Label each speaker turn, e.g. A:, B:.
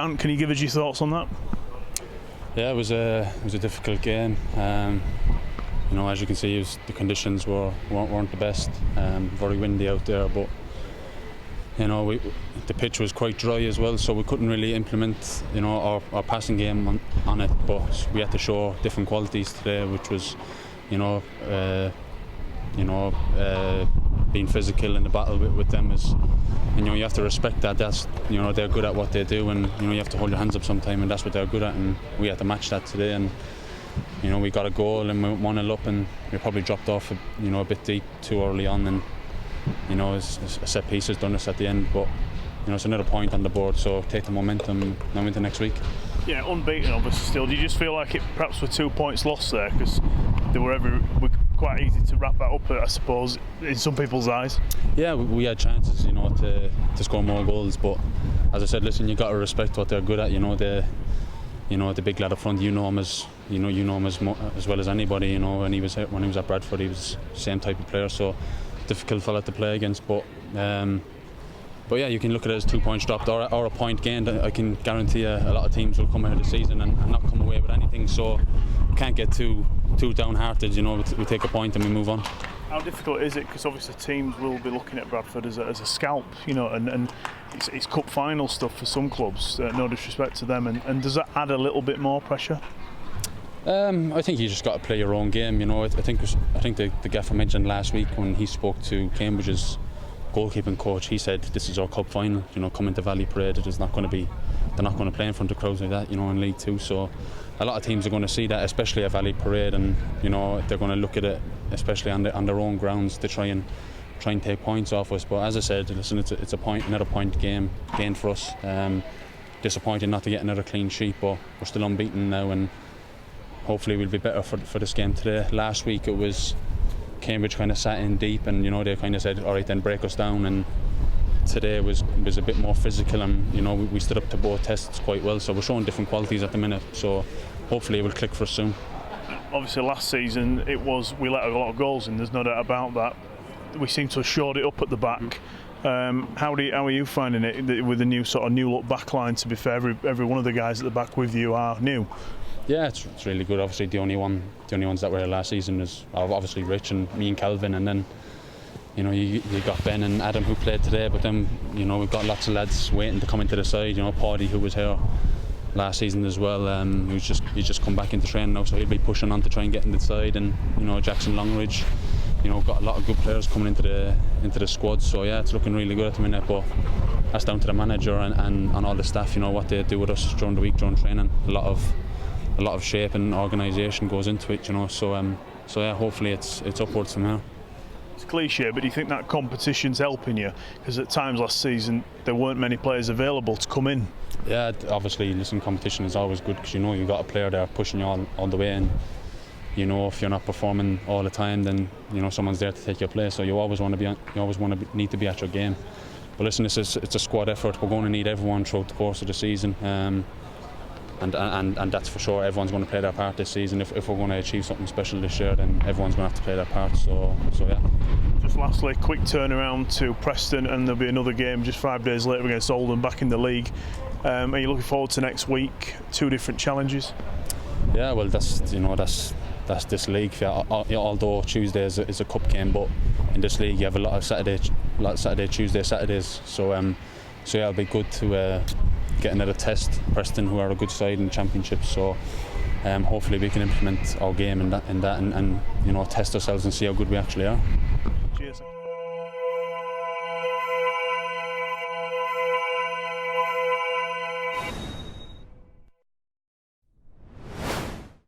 A: Bant, can you give us your thoughts on that?
B: Yeah, it was a difficult game. As you can see, the conditions weren't the best. Very windy out there, but the pitch was quite dry as well, so we couldn't really implement our passing game on it. But we had to show different qualities today, which was being physical in the battle with them is. You have to respect that. That's they're good at what they do, and you have to hold your hands up sometime, and that's what they're good at. And we had to match that today, and we got a goal and we 1-0 up, and we probably dropped off a bit deep too early on, and a set piece has done us at the end. But it's another point on the board, so take the momentum now into next week.
A: Yeah, unbeaten obviously still. Do you just feel like it perhaps were 2 points lost there because they were quite easy to wrap that up, I suppose, in some people's eyes?
B: Yeah, we had chances, to score more goals, but as I said, listen, you got to respect what they're good at. The big lad up front, you know him as well as anybody. When he was at Bradford, he was the same type of player, so difficult fella to play against. But yeah, you can look at it as 2 points dropped or a point gained. I can guarantee you a lot of teams will come out of the season and not come away with anything. So can't get too downhearted. We take a point and we move on.
A: How difficult is it? Because obviously teams will be looking at Bradford as a scalp, and it's cup final stuff for some clubs. No disrespect to them, and does that add a little bit more pressure?
B: I think you just got to play your own game. I think the gaffer mentioned last week when he spoke to Cambridge's goalkeeping coach. He said this is our cup final. Coming to Valley Parade, they're not going to play in front of crowds like that. In League Two, so a lot of teams are going to see that, especially at Valley Parade, and they're going to look at it, especially on their own grounds, to try and take points off us. But as I said, listen, it's another point game gained for us. Disappointing not to get another clean sheet, but we're still unbeaten now, and hopefully we'll be better for this game today. Last week it was Cambridge kind of sat in deep, and they kind of said, all right, then break us down. And today was a bit more physical, and we stood up to both tests quite well. So we're showing different qualities at the minute. So hopefully it will click for us soon.
A: Obviously, last season we let a lot of goals in. There's no doubt about that. We seem to have shored it up at the back. How are you finding it with the new look backline? To be fair, every one of the guys at the back with you are new.
B: Yeah, it's really good. Obviously, the only ones that were here last season is obviously Rich and me and Calvin, and then you got Ben and Adam who played today. But then we've got lots of lads waiting to come into the side. Paddy, who was here last season as well, he's just come back into training now, so he'll be pushing on to try and get into the side. And Jackson Longridge, got a lot of good players coming into the squad. So yeah, it's looking really good at the minute. But that's down to the manager and all the staff. What they do with us during the week, during training. A lot of shape and organisation goes into it, So yeah, hopefully it's upwards from here.
A: It's cliche, but do you think that competition's helping you? Because at times last season there weren't many players available to come in.
B: Yeah, obviously, competition is always good because you've got a player there pushing you all the way, and if you're not performing all the time, then someone's there to take your place. So you always need to be at your game. But listen, it's a squad effort. We're going to need everyone throughout the course of the season. And that's for sure. Everyone's going to play their part this season. If we're going to achieve something special this year, then everyone's going to have to play their part. So yeah.
A: Just lastly, quick turnaround to Preston, and there'll be another game just 5 days later against Oldham back in the league. Are you looking forward to next week? 2 different challenges.
B: Yeah, well, that's this league. Yeah, although Tuesday is a cup game, but in this league you have a lot of Saturday, Tuesday, Saturdays. So yeah, it'll be good to get another test. Preston, who are a good side in the Championship, so hopefully we can implement our game in that and test ourselves and see how good we actually are.